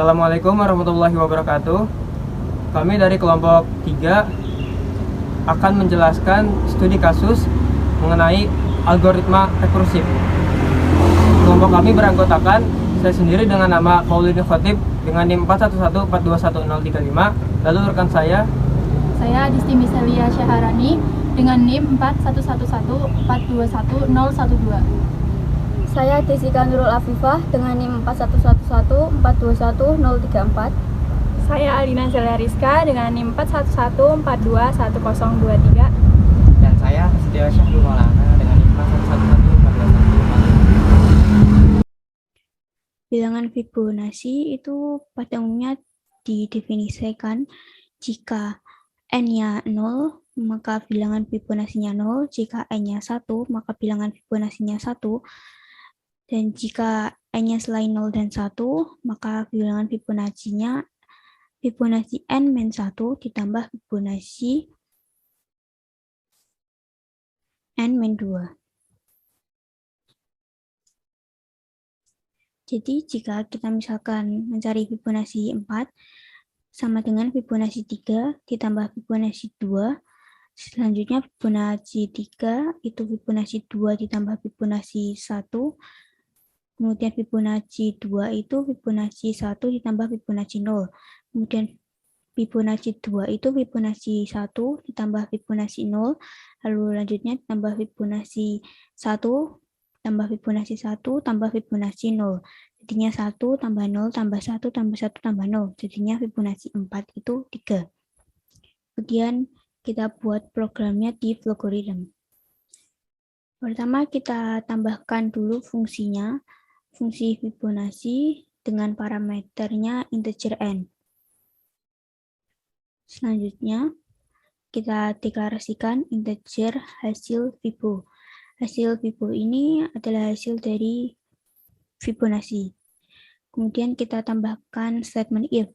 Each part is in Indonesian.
Assalamualaikum warahmatullahi wabarakatuh. Kami dari kelompok 3 akan menjelaskan studi kasus mengenai algoritma rekursif. Kelompok kami beranggotakan saya sendiri dengan nama Maulidi Khotib dengan NIM 411421035. Lalu rekan saya Adisti Miselia Syaharani dengan NIM 411421012. Saya Desika Nurul Afifah dengan NIM 411421034. Saya Alina Zelia Rizka dengan NIM 411421023. Dan saya Setio Syahdu Maulana dengan NIM 411421045. Bilangan Fibonacci itu pada umumnya didefinisikan jika n-nya 0, maka bilangan Fibonacci-nya 0, jika n-nya 1, maka bilangan Fibonacci-nya 1, dan jika n-nya selain 0 dan 1, maka bilangan Fibonacci-nya Fibonacci n-1 ditambah Fibonacci n-2. Jadi jika kita misalkan mencari Fibonacci 4 sama dengan Fibonacci 3 ditambah Fibonacci 2, selanjutnya Fibonacci 3 itu Fibonacci 2 ditambah Fibonacci 1, kemudian Fibonacci 2 itu Fibonacci 1 ditambah Fibonacci 0, kemudian Fibonacci 2 itu Fibonacci 1 ditambah Fibonacci 0, lalu lanjutnya tambah Fibonacci 1 tambah Fibonacci 1 tambah Fibonacci 0. Jadinya 1 tambah 0 tambah 1 tambah 1 tambah 0. Jadinya Fibonacci 4 itu 3. Kemudian kita buat programnya di Vlogorithm. Pertama kita tambahkan dulu fungsinya, fungsi Fibonacci dengan parameternya integer n. Selanjutnya kita deklarasikan integer hasil Fibo. Hasil Fibo ini adalah hasil dari Fibonacci. Kemudian kita tambahkan statement if.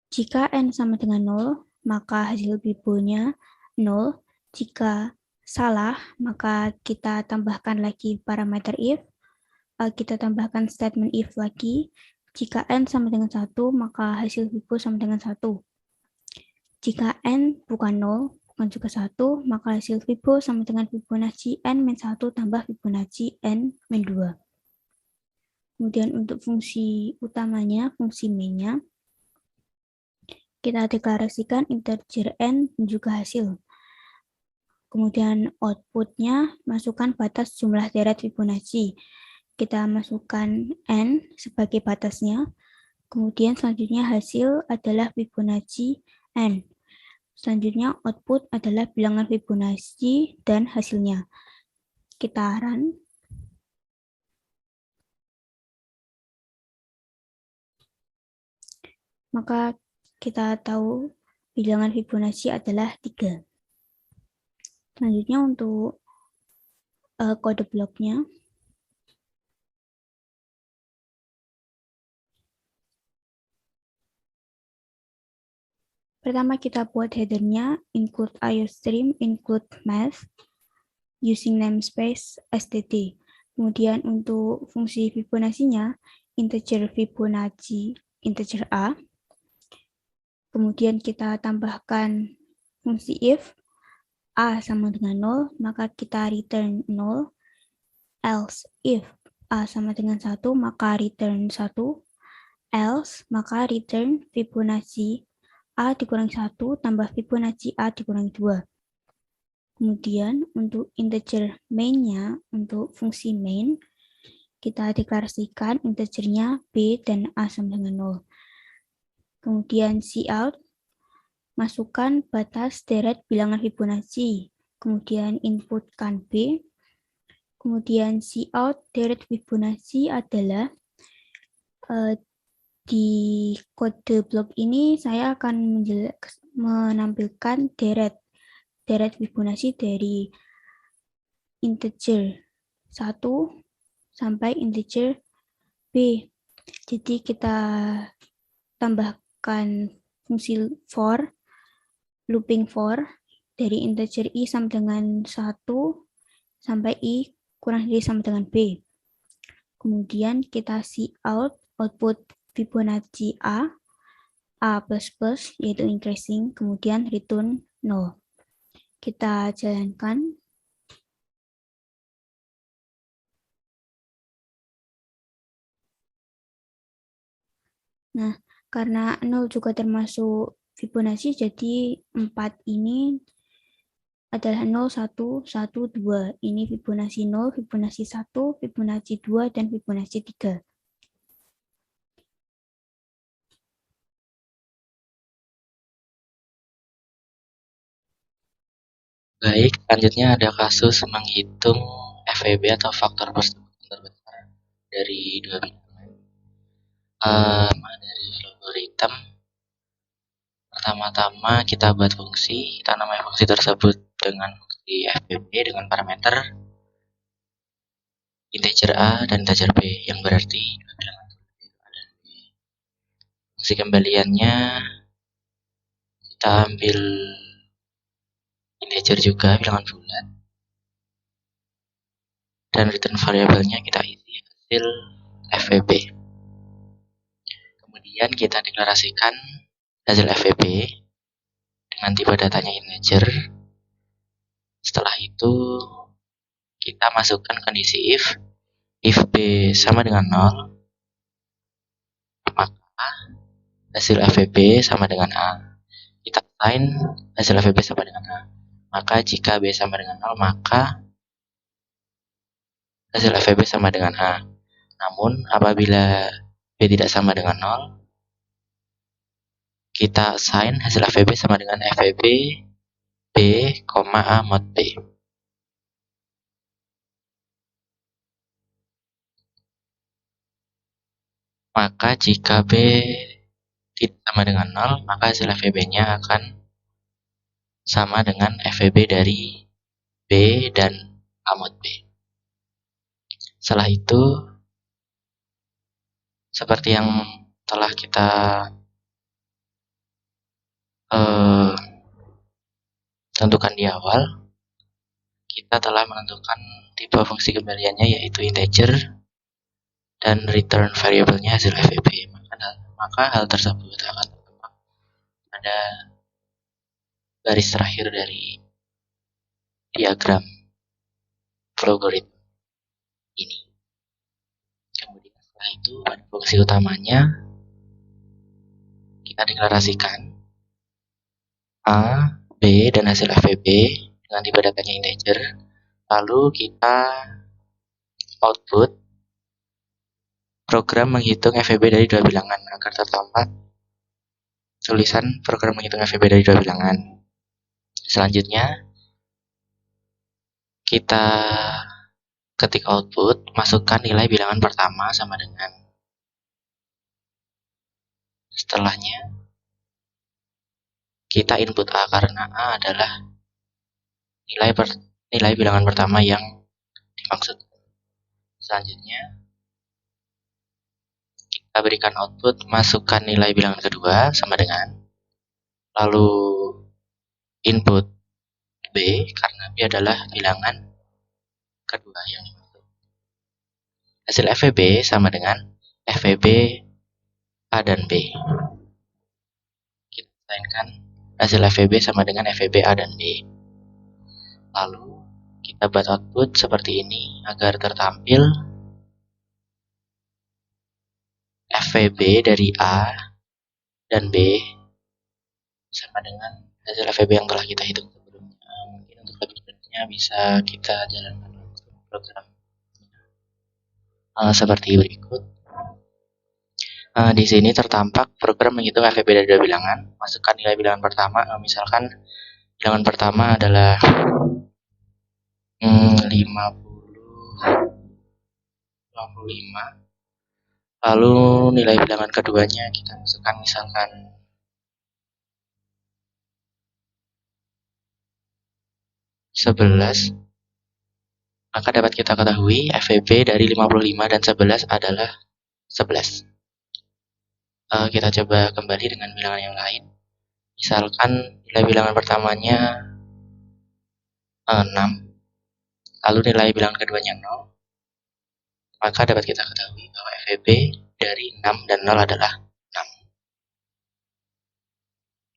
Jika n sama dengan 0, maka hasil Fibo-nya 0. Jika salah, maka kita tambahkan lagi parameter if. Kita tambahkan statement if lagi. Jika n sama dengan 1, maka hasil Fibo sama dengan 1. Jika n bukan 0, bukan juga 1, maka hasil Fibo sama dengan Fibonacci n-1 tambah Fibonacci n-2. Kemudian untuk fungsi utamanya, fungsi main-nya, kita deklarasikan integer n dan juga hasil. Kemudian output-nya masukkan batas jumlah deret Fibonacci. Kita masukkan n sebagai batasnya. Kemudian selanjutnya hasil adalah Fibonacci n. Selanjutnya output adalah bilangan Fibonacci dan hasilnya. Kita run. Maka kita tahu bilangan Fibonacci adalah 3. Selanjutnya untuk kode bloknya. Pertama kita buat headernya, include IOStream, include math, using namespace std. Kemudian untuk fungsi Fibonacci-nya, integer Fibonacci, integer a. Kemudian kita tambahkan fungsi if, a sama dengan 0, maka kita return 0. Else, if a sama dengan 1, maka return 1. Else, maka return Fibonacci a dikurangi 1 tambah Fibonacci a dikurangi 2. Kemudian untuk integer main-nya, untuk fungsi main, kita deklarasikan integernya b dan a sama dengan 0. Kemudian cout, masukkan batas deret bilangan Fibonacci. Kemudian inputkan b. Kemudian cout deret Fibonacci adalah di kode blok ini saya akan menampilkan deret Fibonacci dari integer 1 sampai integer b. Jadi kita tambahkan fungsi for, looping for, dari integer i sama dengan 1 sampai i kurang dari sama dengan b. Kemudian kita cout output Fibonacci A++, yaitu increasing, kemudian return 0. Kita jalankan. Nah, karena 0 juga termasuk Fibonacci, jadi 4 ini adalah 0, 1, 1, 2. Ini Fibonacci 0, Fibonacci 1, Fibonacci 2, dan Fibonacci 3. Baik, selanjutnya ada kasus menghitung FEB atau faktor pertumbuhan terbesar dari dua bilangan. Dari algoritma, pertama-tama kita buat fungsi, kita namai fungsi tersebut dengan fungsi FEB dengan parameter integer A dan integer B, yang berarti dua bilangan A dan B. Fungsi kembaliannya kita ambil integer juga, bilangan bulat, dan return variabelnya kita isi hasil FEB. Kemudian kita deklarasikan hasil FEB dengan tipe datanya integer. Setelah itu kita masukkan kondisi if B sama dengan 0, maka hasil FEB sama dengan A. Kita assign hasil FEB sama dengan A. Maka jika B sama dengan 0, maka hasil FEB sama dengan A. Namun apabila B tidak sama dengan 0, kita assign hasil FEB sama dengan FEB B, A mod B. Maka jika B tidak sama dengan 0, maka hasil FEB-nya akan sama dengan FEB dari B dan A mod B. Setelah itu, seperti yang telah kita tentukan di awal, kita telah menentukan tipe fungsi kembaliannya yaitu integer dan return variabelnya hasil FEB. Maka hal tersebut akan terdapat pada garis terakhir dari diagram logaritma ini. Kemudian setelah itu pada fungsi utamanya kita deklarasikan A, B, dan hasil FEB dengan tipe datanya integer. Lalu kita output program menghitung FEB dari dua bilangan agar tertampak tulisan program menghitung FEB dari dua bilangan. Selanjutnya kita ketik output, masukkan nilai bilangan pertama sama dengan. Setelahnya kita input A karena A adalah nilai bilangan pertama yang dimaksud. Selanjutnya kita berikan output, masukkan nilai bilangan kedua sama dengan, lalu input B karena B adalah bilangan kedua yang dimaksud. Hasil FEB sama dengan FEB A dan B. Kita assign hasil FEB sama dengan FEB A dan B. Lalu kita buat output seperti ini agar tertampil FEB dari A dan B sama dengan hasil FEB yang telah kita hitung sebelumnya. Mungkin untuk lebih detailnya bisa kita jalankan langsung program seperti berikut. Di sini tertampak program menghitung FEB dari dua bilangan. Masukkan nilai bilangan pertama, misalkan bilangan pertama adalah 55. Lalu nilai bilangan keduanya kita masukkan misalkan 11. Maka dapat kita ketahui FEB dari 55 dan 11 adalah 11. Kita coba kembali dengan bilangan yang lain. Misalkan nilai bilangan pertamanya 6, lalu nilai bilangan keduanya 0, maka dapat kita ketahui bahwa FEB dari 6 dan 0 adalah 6.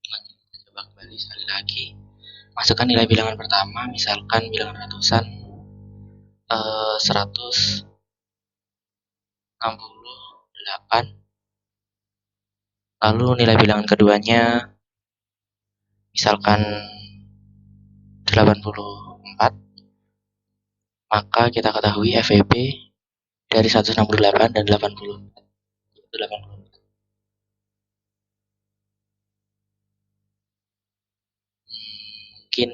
Mari kita coba kembali sekali lagi. Masukkan nilai bilangan pertama, misalkan bilangan ratusan 168. Lalu nilai bilangan keduanya misalkan 84. Maka kita ketahui FEB dari 168 dan 84 itu 84. Mungkin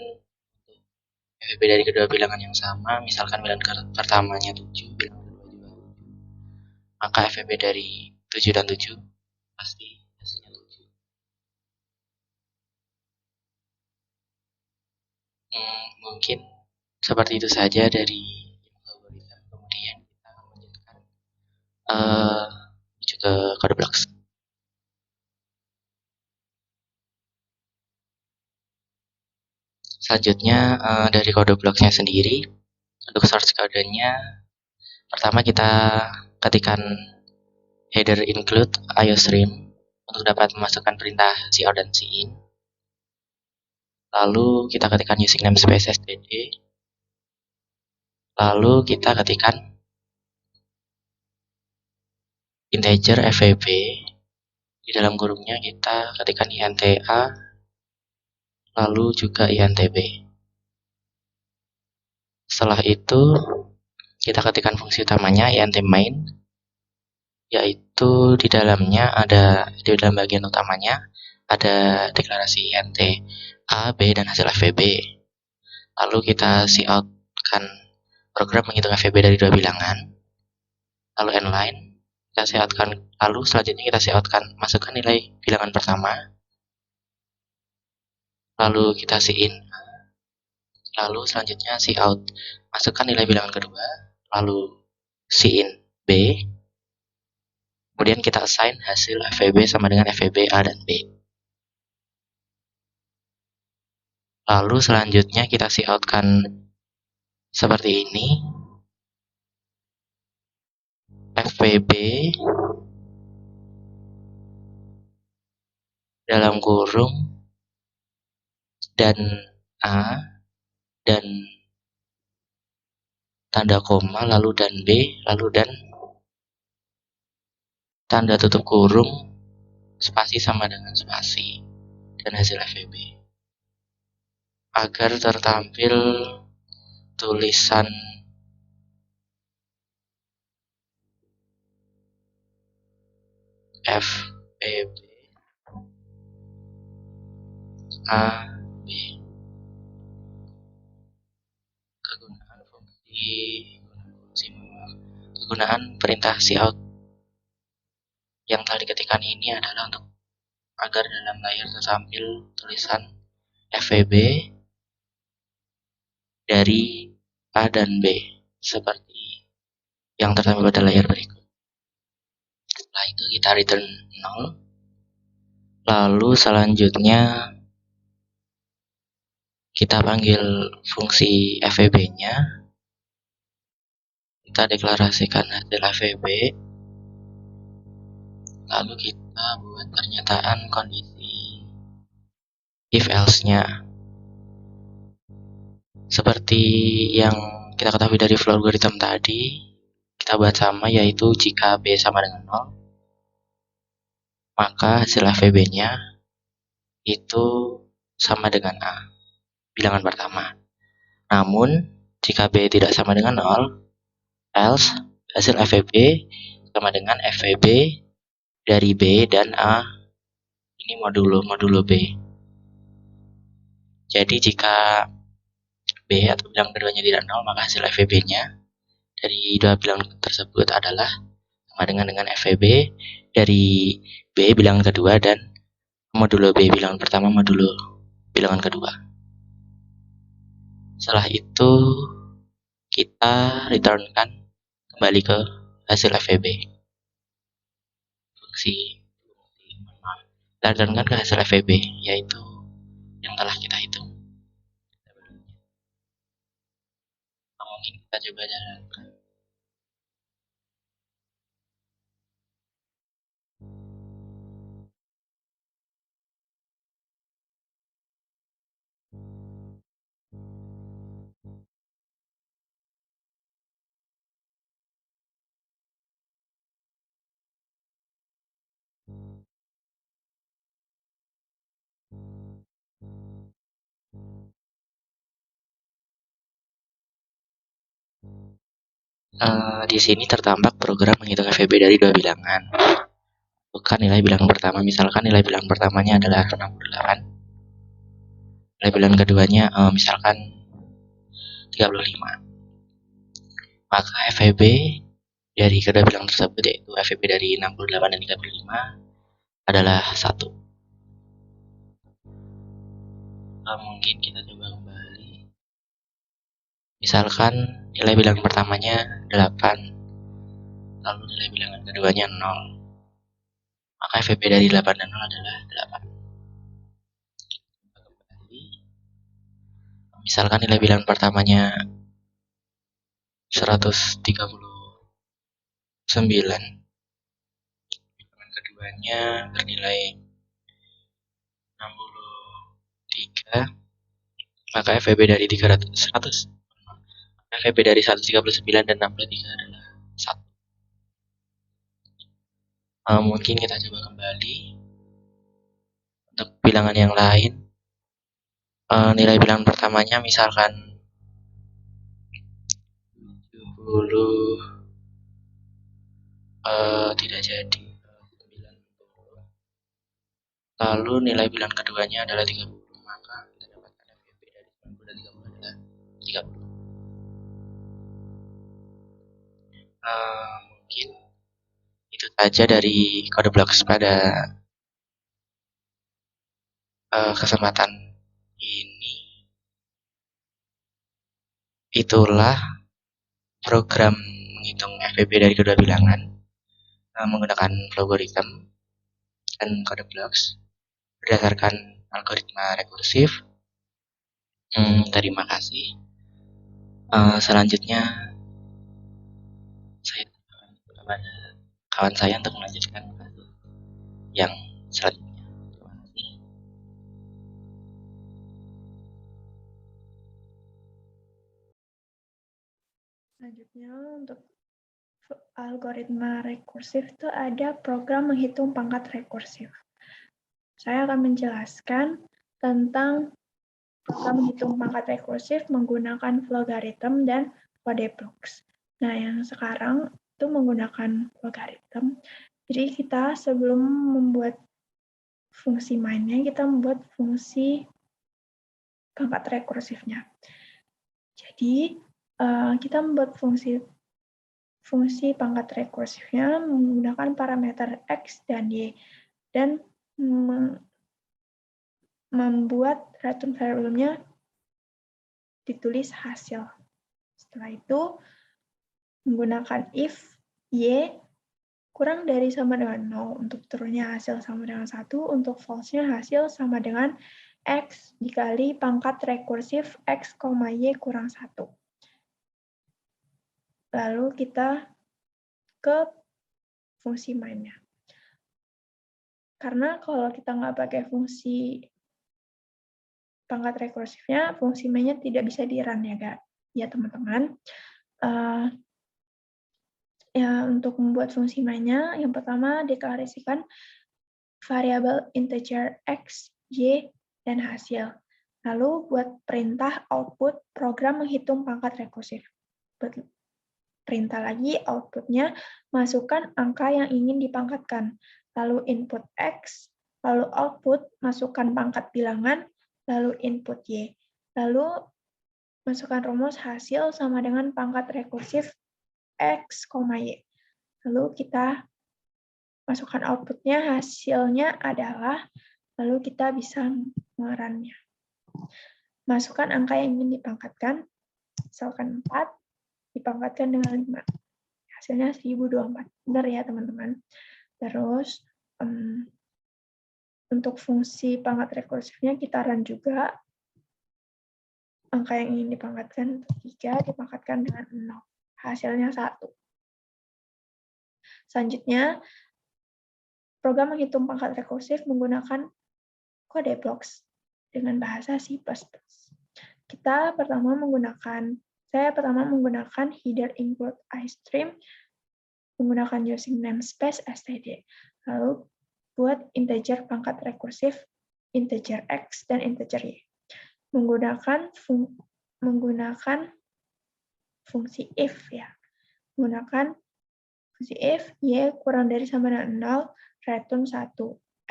FEB dari kedua bilangan yang sama, misalkan bilangan pertamanya 7, bilangan kedua juga 7, maka FEB dari 7 dan 7 pasti hasilnya 7. Mungkin seperti itu saja dari algoritma. Kemudian kita akan melanjutkan menuju ke kode blocks. Selanjutnya dari kode blocksnya sendiri, untuk source kodenya, pertama kita ketikkan header include iostream untuk dapat memasukkan perintah cout dan cin. Lalu kita ketikkan using namespace std. Lalu kita ketikkan integer feb. Di dalam kurungnya kita ketikkan inta, lalu juga intb. Setelah itu kita ketikkan fungsi utamanya int main, yaitu di dalamnya di dalam bagian utamanya ada deklarasi int a, b, dan hasil feb. Lalu kita coutkan program menghitung feb dari dua bilangan. Lalu inline kita coutkan, lalu selanjutnya kita coutkan masukkan nilai bilangan pertama. Lalu kita cin, lalu selanjutnya cout masukkan nilai bilangan kedua, lalu cin b. Kemudian kita assign hasil feb sama dengan feb a dan b. Lalu selanjutnya kita coutkan seperti ini, feb dalam kurung dan a dan tanda koma, lalu dan b, lalu dan tanda tutup kurung, spasi sama dengan spasi, dan hasil feb, agar tertampil tulisan feb a b. Kegunaan perintah cout yang telah diketikkan ini adalah untuk agar dalam layar tertampil tulisan feb dari a dan b seperti yang tertampil pada layar berikut. Setelah itu kita return 0. Lalu selanjutnya kita panggil fungsi feb-nya. Kita deklarasikan hasil feb. Lalu kita buat pernyataan kondisi if else-nya. Seperti yang kita ketahui dari flow algorithm tadi, kita buat sama, yaitu jika b sama dengan 0, maka hasil feb-nya itu sama dengan a, bilangan pertama. Namun jika b tidak sama dengan 0, else hasil feb sama dengan feb dari b dan a ini modulo b. Jadi jika b atau bilangan keduanya tidak 0, maka hasil feb-nya dari dua bilangan tersebut adalah sama dengan feb dari b bilangan kedua dan modulo b bilangan pertama modulo bilangan kedua. Setelah itu kita returnkan kembali ke hasil feb. Kita returnkan ke hasil feb, yaitu yang telah kita hitung. Mungkin kita coba jalankan. Di sini tertampak program menghitung FEB dari dua bilangan. Bukan nilai bilangan pertama, misalkan nilai bilangan pertamanya adalah 68. Nilai bilangan keduanya misalkan 35. Maka FEB dari kedua bilangan tersebut, yaitu FEB dari 68 dan 35 adalah 1. Mungkin kita coba kembali. Misalkan nilai bilangan pertamanya 8, lalu nilai bilangan keduanya 0. Maka FEB dari 8 dan 0 adalah 8. Misalkan nilai bilangan pertamanya 139, bilangan keduanya bernilai 63, maka FEB dari 100, FEB dari 139 dan 63 adalah 1. Mungkin kita coba kembali untuk bilangan yang lain. Nilai bilangan pertamanya misalkan 70, tidak jadi, 90. Lalu nilai bilangan keduanya adalah 30, maka kita dapatkan FEB dari 90 dan 30 adalah 30. Mungkin itu saja dari kode blocks pada kesempatan ini. Itulah program menghitung FEB dari kedua bilangan menggunakan logarithm dan kode blocks berdasarkan algoritma rekursif. Terima kasih. Selanjutnya saya kepada kawan saya untuk melanjutkan kasus yang selanjutnya. Terima kasih. Selanjutnya untuk algoritma rekursif itu ada program menghitung pangkat rekursif. Saya akan menjelaskan tentang program menghitung pangkat rekursif menggunakan logarithm dan kode blocks. Nah, yang sekarang itu menggunakan logarithm. Jadi kita sebelum membuat fungsi mainnya, kita membuat fungsi pangkat rekursifnya. Jadi kita membuat fungsi pangkat rekursifnya menggunakan parameter x dan y dan membuat return variable-nya ditulis hasil. Setelah itu menggunakan if y kurang dari sama dengan 0 untuk true-nya hasil sama dengan 1, untuk false-nya hasil sama dengan x dikali pangkat rekursif x, y kurang 1. Lalu kita ke fungsi mainnya. Karena kalau kita nggak pakai fungsi pangkat rekursifnya, fungsi mainnya tidak bisa di-run ya teman-teman. Untuk membuat fungsi mainnya, yang pertama deklarasikan variabel integer x, y, dan hasil. Lalu buat perintah output program menghitung pangkat rekursif. Perintah lagi outputnya masukkan angka yang ingin dipangkatkan. Lalu input x, lalu output masukkan pangkat bilangan, lalu input y. Lalu masukkan rumus hasil sama dengan pangkat rekursif x, y. Lalu kita masukkan outputnya, hasilnya adalah, lalu kita bisa merunnya. Masukkan angka yang ingin dipangkatkan, misalkan 4, dipangkatkan dengan 5. Hasilnya 1024. Benar ya teman-teman. Terus, untuk fungsi pangkat rekursifnya kita run juga. Angka yang ingin dipangkatkan 3, dipangkatkan dengan 0. Hasilnya 1. Selanjutnya, program menghitung pangkat rekursif menggunakan kode blocks dengan bahasa C++. Saya pertama menggunakan header include iStream, menggunakan using namespace std. Lalu buat integer pangkat rekursif, integer x dan integer y. Menggunakan fungsi if ya. menggunakan fungsi if y kurang dari sama dengan 0, return 1.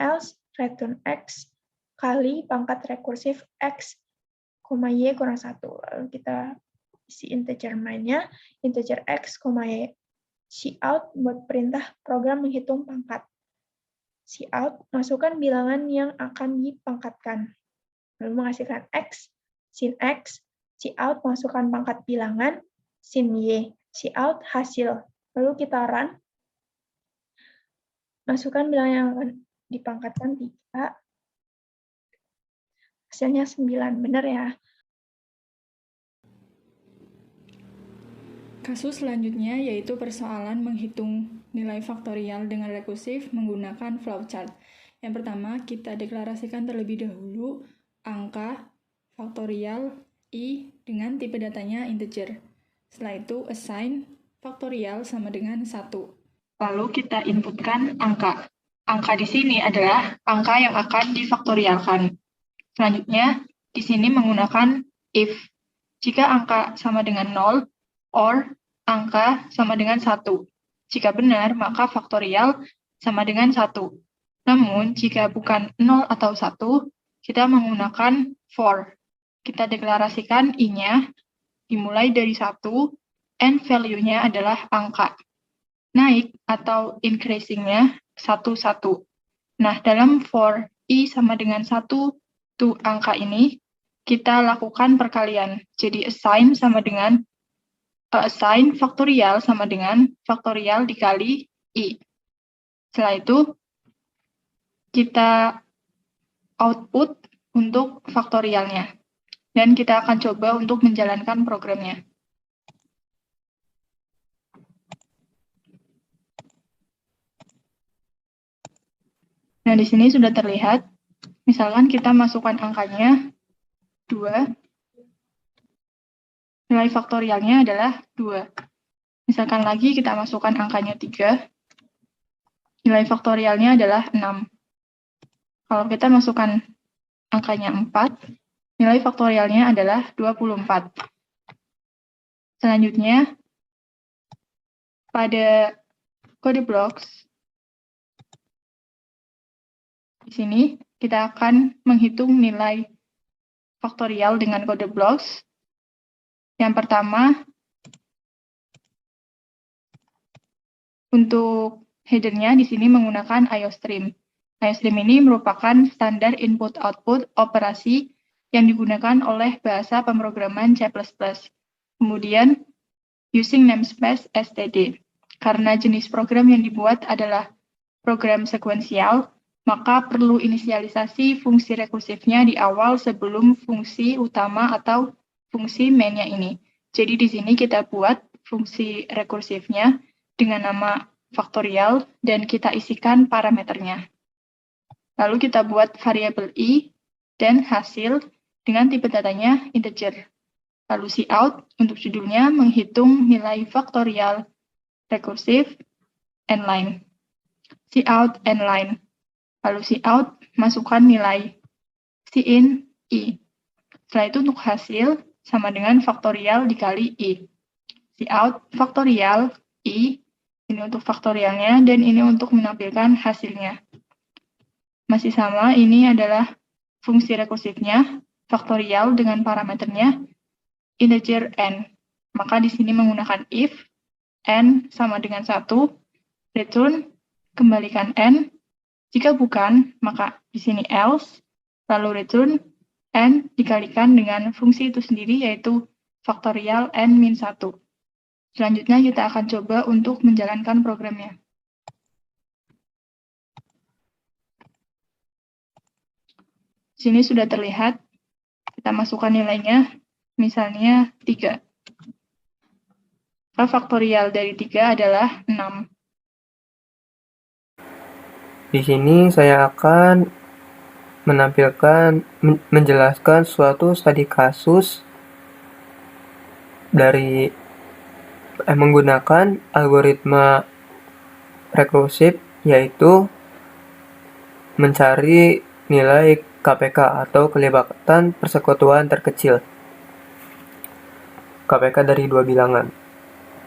Else, return x kali pangkat rekursif x, y kurang 1. Lalu kita isi integer mainnya, integer x, y. Cout buat perintah program menghitung pangkat. Cout, masukkan bilangan yang akan dipangkatkan. Lalu menghasilkan x, sin x. Cout, masukkan pangkat bilangan, sin y. Cout, hasil. Lalu kita run. Masukkan bilangan yang akan dipangkatkan 3. Hasilnya 9. Benar ya? Kasus selanjutnya yaitu persoalan menghitung nilai faktorial dengan rekursif menggunakan flowchart. Yang pertama, kita deklarasikan terlebih dahulu angka faktorial i dengan tipe datanya integer. Setelah itu, assign faktorial sama dengan 1. Lalu kita inputkan angka. Angka di sini adalah angka yang akan difaktorialkan. Selanjutnya, di sini menggunakan if. Jika angka sama dengan 0, or angka sama dengan 1. Jika benar, maka faktorial sama dengan 1. Namun, jika bukan 0 atau 1, kita menggunakan for. Kita deklarasikan i-nya dimulai dari 1, and value-nya adalah angka. Naik atau increasing-nya 1, 1. Nah, dalam for i sama dengan 1, tuh angka ini, kita lakukan perkalian. Jadi, assign faktorial sama dengan faktorial dikali i. Setelah itu, kita output untuk faktorialnya. Dan kita akan coba untuk menjalankan programnya. Nah, di sini sudah terlihat, misalkan kita masukkan angkanya 2, nilai faktorialnya adalah 2. Misalkan lagi kita masukkan angkanya 3, nilai faktorialnya adalah 6. Kalau kita masukkan angkanya 4, nilai faktorialnya adalah 24. Selanjutnya, pada kode blocks, di sini kita akan menghitung nilai faktorial dengan kode blocks. Yang pertama, untuk header-nya di sini menggunakan IOStream. IOStream ini merupakan standar input-output operasi yang digunakan oleh bahasa pemrograman C++. Kemudian, using namespace std. Karena jenis program yang dibuat adalah program sekuensial, maka perlu inisialisasi fungsi rekursifnya di awal sebelum fungsi utama atau fungsi main-nya ini. Jadi di sini kita buat fungsi rekursifnya dengan nama faktorial dan kita isikan parameternya. Lalu kita buat variabel i dan hasil dengan tipe datanya integer. Lalu cout untuk judulnya menghitung nilai faktorial rekursif n-line. Cout n-line. Lalu cout masukkan nilai cin i. Setelah itu untuk hasil sama dengan faktorial dikali i. Cout faktorial i, ini untuk faktorialnya, dan ini untuk menampilkan hasilnya. Masih sama, ini adalah fungsi rekursifnya, faktorial dengan parameternya, integer n. Maka di sini menggunakan if, n sama dengan 1, return, kembalikan n. Jika bukan, maka di sini else, lalu return, n dikalikan dengan fungsi itu sendiri, yaitu faktorial n-1. Selanjutnya kita akan coba untuk menjalankan programnya. Sini sudah terlihat, kita masukkan nilainya, misalnya 3. Maka faktorial dari 3 adalah 6. Di sini saya akan menjelaskan suatu studi kasus dari menggunakan algoritma rekursif, yaitu mencari nilai KPK atau kelibatan persekutuan terkecil. KPK dari dua bilangan.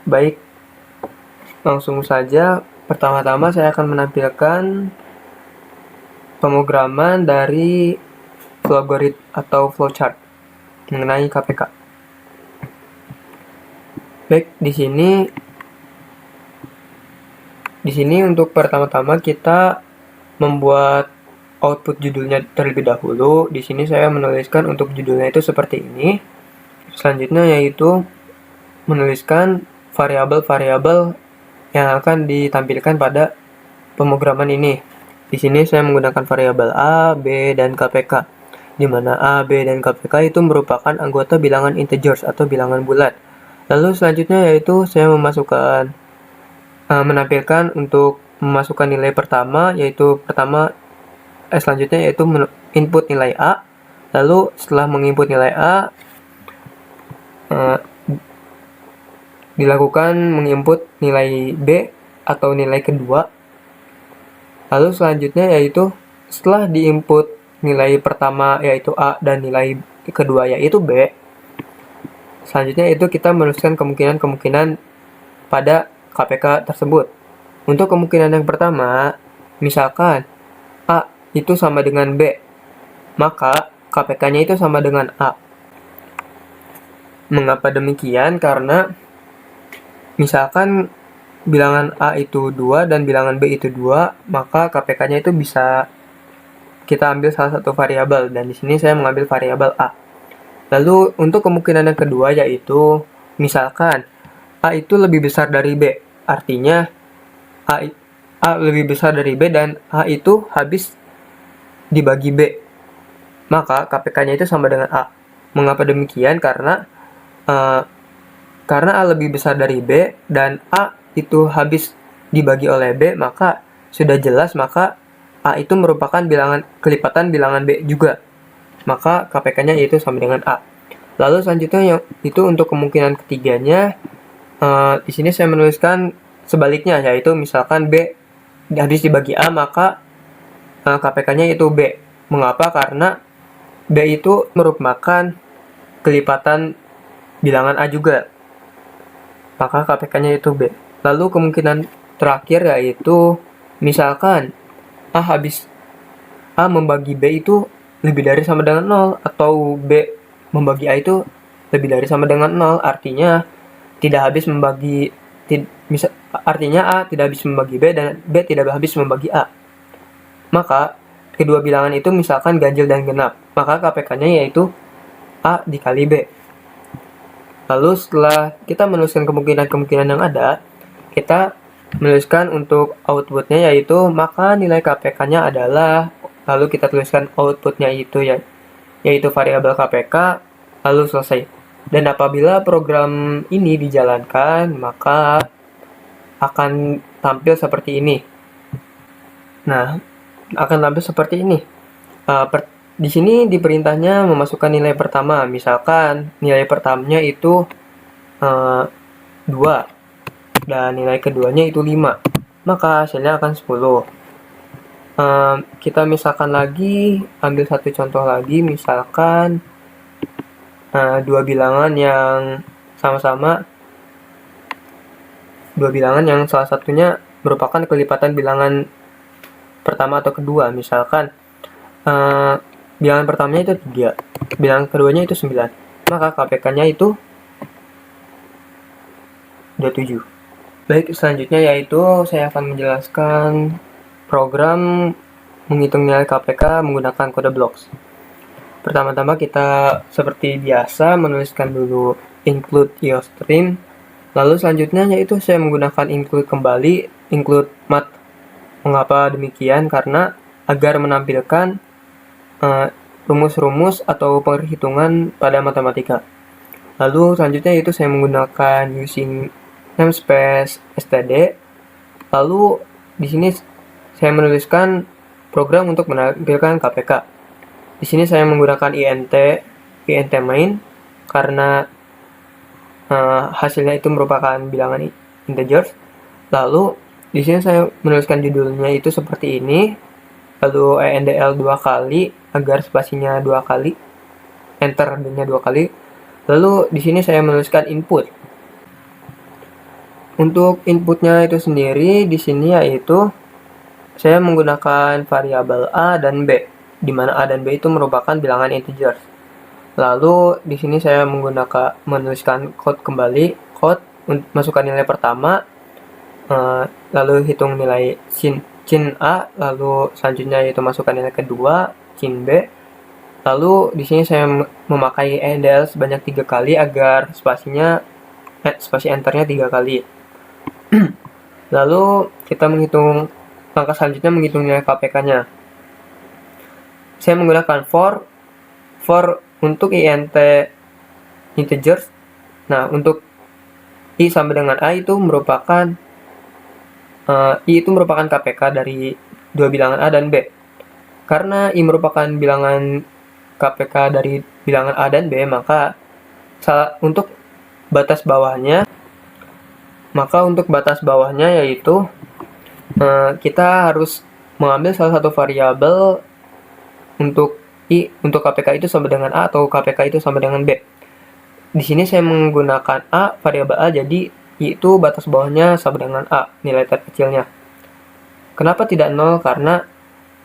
Baik, langsung saja. Pertama-tama saya akan menampilkan pemrograman dari flowgrid atau flowchart mengenai KPK. Baik, di sini untuk pertama-tama kita membuat output judulnya terlebih dahulu. Di sini saya menuliskan untuk judulnya itu seperti ini. Selanjutnya yaitu menuliskan variabel-variabel yang akan ditampilkan pada pemrograman ini. Di sini saya menggunakan variabel A, B, dan KPK, di mana A, B, dan KPK itu merupakan anggota bilangan integers atau bilangan bulat. Lalu selanjutnya yaitu saya menampilkan untuk memasukkan nilai pertama, selanjutnya yaitu input nilai A. Lalu setelah menginput nilai A, dilakukan menginput nilai B atau nilai kedua. Lalu selanjutnya yaitu setelah diinput nilai pertama yaitu A dan nilai kedua yaitu B, selanjutnya itu kita menuliskan kemungkinan-kemungkinan pada KPK tersebut. Untuk kemungkinan yang pertama, misalkan A itu sama dengan B, maka KPK-nya itu sama dengan A. Mengapa demikian? Karena misalkan bilangan A itu 2 dan bilangan B itu 2, maka KPK-nya itu bisa kita ambil salah satu variabel, dan di sini saya mengambil variabel A. Lalu untuk kemungkinan yang kedua yaitu misalkan A itu lebih besar dari B, artinya A lebih besar dari B dan A itu habis dibagi B, maka KPK-nya itu sama dengan A. Mengapa demikian? Karena A lebih besar dari B dan A itu habis dibagi oleh B, maka sudah jelas maka A itu merupakan kelipatan bilangan B juga. Maka KPK-nya yaitu sama dengan A. Lalu selanjutnya itu untuk kemungkinan ketiganya, di sini saya menuliskan sebaliknya, yaitu misalkan B habis dibagi A, maka KPK-nya yaitu B. Mengapa? Karena B itu merupakan kelipatan bilangan A juga. Maka KPK-nya itu B. Lalu kemungkinan terakhir yaitu misalkan A membagi B itu lebih dari sama dengan 0, atau B membagi A itu lebih dari sama dengan 0, artinya artinya A tidak habis membagi B dan B tidak habis membagi A. Maka kedua bilangan itu misalkan ganjil dan genap, maka KPK-nya yaitu A dikali B. Lalu setelah kita menuliskan kemungkinan-kemungkinan yang ada, kita menuliskan untuk outputnya yaitu maka nilai KPK-nya adalah, lalu kita tuliskan outputnya itu yaitu variabel KPK, lalu selesai. Dan apabila program ini dijalankan, maka akan tampil seperti ini. Nah, akan tampil seperti ini. Di sini di perintahnya memasukkan nilai pertama, misalkan nilai pertamanya itu 2 dan nilai keduanya itu 5, maka hasilnya akan 10. Kita misalkan lagi, ambil satu contoh lagi, misalkan dua bilangan yang salah satunya merupakan kelipatan bilangan pertama atau kedua. Misalkan bilangan pertamanya itu 3, bilangan keduanya itu 9, maka KPK-nya itu 27. Baik, selanjutnya yaitu saya akan menjelaskan program menghitung nilai KPK menggunakan kode blocks. Pertama-tama kita seperti biasa menuliskan dulu include IOStream. Lalu selanjutnya yaitu saya menggunakan include kembali, include math. Mengapa demikian? Karena agar menampilkan rumus-rumus atau perhitungan pada matematika. Lalu selanjutnya yaitu saya menggunakan using namespace std. Lalu di sini saya menuliskan program untuk menampilkan KPK. Di sini saya menggunakan int main karena hasilnya itu merupakan bilangan integers. Lalu di sini saya menuliskan judulnya itu seperti ini. Lalu endl 2 kali agar spasinya 2 kali, enter D-nya 2 kali. Lalu di sini saya menuliskan input. Untuk inputnya itu sendiri di sini yaitu saya menggunakan variabel A dan B, di mana A dan B itu merupakan bilangan integers. Lalu di sini saya menuliskan code kembali, masukkan nilai pertama, lalu hitung nilai cin A, lalu selanjutnya itu masukkan nilai kedua, cin B. Lalu di sini saya memakai endl sebanyak 3 kali agar spasi enternya 3 kali. Lalu kita langkah selanjutnya menghitung nilai KPK-nya. Saya menggunakan for untuk int integers. Nah, untuk i sama dengan a itu merupakan KPK dari dua bilangan a dan b. Karena i merupakan bilangan KPK dari bilangan a dan b, maka untuk batas bawahnya yaitu kita harus mengambil salah satu variabel untuk KPK itu sama dengan A atau KPK itu sama dengan B. Di sini saya menggunakan A, variabel A, jadi I itu batas bawahnya sama dengan A, nilai terkecilnya. Kenapa tidak 0? Karena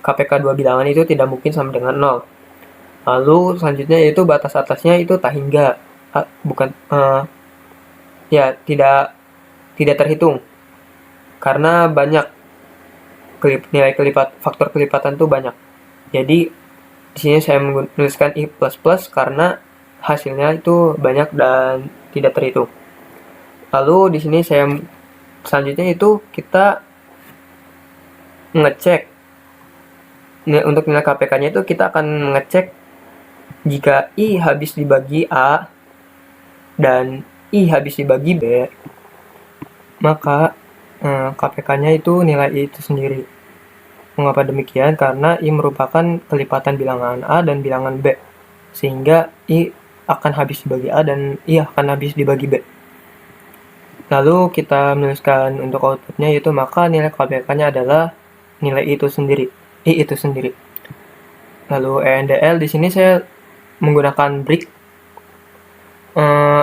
KPK dua bilangan itu tidak mungkin sama dengan 0. Lalu selanjutnya yaitu batas atasnya itu tak hingga, tidak terhitung. Karena banyak faktor kelipatan itu banyak. Jadi di sini saya menuliskan i++ karena hasilnya itu banyak dan tidak terhitung. Lalu di sini selanjutnya itu kita ngecek untuk nilai KPK-nya itu kita akan mengecek jika i habis dibagi A dan i habis dibagi B, maka KPK-nya itu nilai i itu sendiri. Mengapa demikian? Karena i merupakan kelipatan bilangan A dan bilangan B, sehingga i akan habis dibagi A dan i akan habis dibagi B. Lalu kita menuliskan untuk outputnya, yaitu maka nilai KPK-nya adalah nilai i itu sendiri. Lalu endl di sini saya menggunakan break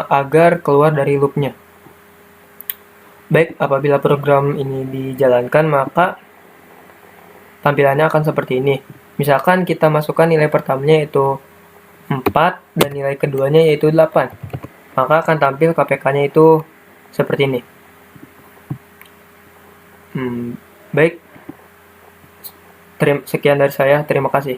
agar keluar dari loop-nya. Baik, apabila program ini dijalankan, maka tampilannya akan seperti ini. Misalkan kita masukkan nilai pertamanya yaitu 4 dan nilai keduanya yaitu 8. Maka akan tampil KPK-nya itu seperti ini. Baik. Sekian dari saya. Terima kasih.